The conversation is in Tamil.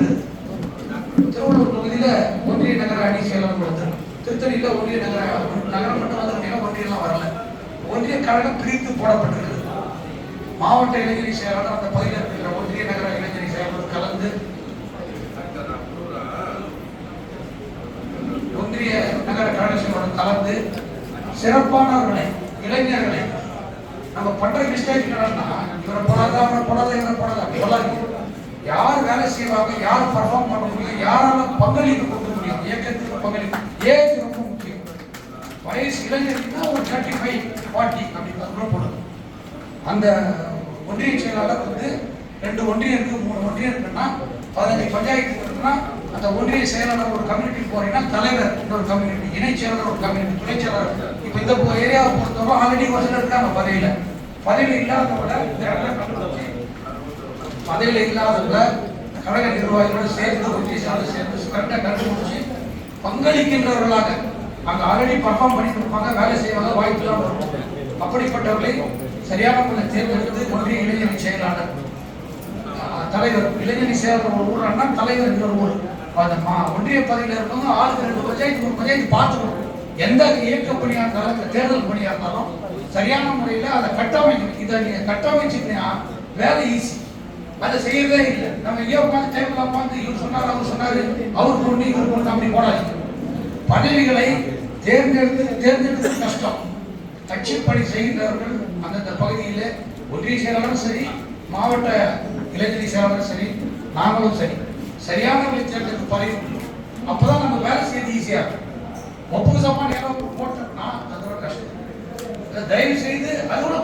வருகிறது. திருவள்ளூர் தொகுதியில ஒன்றிய நகர அணி செயலாளர் கொடுத்தார். திருத்தணியில ஒன்றிய நகரம் மட்டும் வந்து ஒன்றியெல்லாம் வரல. ஒன்றிய கழகம் பிரித்து போடப்பட்டிருக்கிறது. மாவட்ட இளைஞரணி செயலாளர் அந்த பகுதியில் இருக்கிற ஒன்றிய நகர இளைஞரணி செயலாளர் கலந்து ஒன்றிய நகர கழக செயலாளர் கலந்து சிறப்பானவர்களை இளைஞர்களை நம்ம பண்ற மிஸ்டேக் என்னன்னா இவரை போடாத அவரை போடாத இவரை போடாத அப்படி சொல்லாதீங்க. யார் வேலை செய்வாங்க, யார் பர்ஃபார்ம் பண்ண முடியும், யாரால பங்களிப்பு கொடுக்க முடியும், இயக்கத்துக்கு பங்களிப்பு. ஏஜ் ரொம்ப முக்கியம். வயசு இளைஞர்னா ஒரு 35-40 அப்படி போடுது. அந்த ஒன்றிய செயலாளர் வந்து 2 ஒன்றியம் இருக்கு, 3 ஒன்றியம் இருக்குன்னா 15 பஞ்சாயத்து இருக்குன்னா அந்த ஒன்றிய செயலாளர் ஒரு கம்யூனிட்டி போறீங்கன்னா தலைவர் இன்னொரு கம்யூனிட்டி, இணை செயலாளர் ஒரு கம்யூனிட்டி, துணை செயலாளர். இப்ப இந்த ஏரியாவை பொறுத்தவரை ஆல்ரெடி ஒரு சிலர் இருக்காங்க பதவியில இல்லாதவங்கள பதவியில இல்லாதவங்க கழக நிர்வாகிகளோடு சேர்ந்து ஒன்றிய செயலாளர் சேர்ந்து கரெக்டாக கண்டுபிடிச்சு பங்களிக்கின்றவர்களாக அங்க ஆல்ரெடி பர்ஃபார்ம் பண்ணிட்டு இருப்பாங்க, வேலை செய்வாங்க, வாய்ப்பு இல்லாமல் இருக்கும். அப்படிப்பட்டவர்களை சரியான முறையில் தேர்ந்தெடுத்து ஒன்றிய இளைஞரணி செயலாளர் தலைவர், இளைஞரணி செயலாளர் ஒரு ஊர்னா தலைவர் இன்னொரு ஊர். அந்த ஒன்றிய பதவியில் இருக்கவங்க ஆளுக்கு 2 பஞ்சாயத்து 3 பஞ்சாயத்து பார்த்துக்கணும். எந்த இயக்க பணியாக இருந்தாலும் தேர்தல் பணியாக இருந்தாலும் சரியான முறையில் அதை கட்டமைக்கணும். இதை நீங்க கட்டமைச்சிங்கன்னா வேலை ஈஸி. அதை செய்யறதே இல்லை. நம்ம எங்கேயோ உட்காந்து டைம்ல உட்காந்து இவர் சொன்னார் அவர் சொன்னாரு அவருக்கு ஒண்ணு இவருக்கு ஒண்ணு அப்படி போடாதீங்க. பதவிகளை தேர்ந்தெடுத்து கஷ்டம். கட்சி பணி செய்கின்றவர்கள் அந்தந்த பகுதியிலே ஒன்றிய செயலாளரும் சரி, மாவட்ட இளைஞரணி செயலாளரும் சரி, நாங்களும் சரி, சரியானவர்களை தேர்ந்தெடுத்து பதவி அப்பதான் நம்ம வேலை செய்யறது ஈஸியா இருக்கும். 30 சமான போட்டோம்னா அதோட கஷ்டம். தயவு செய்து அதோட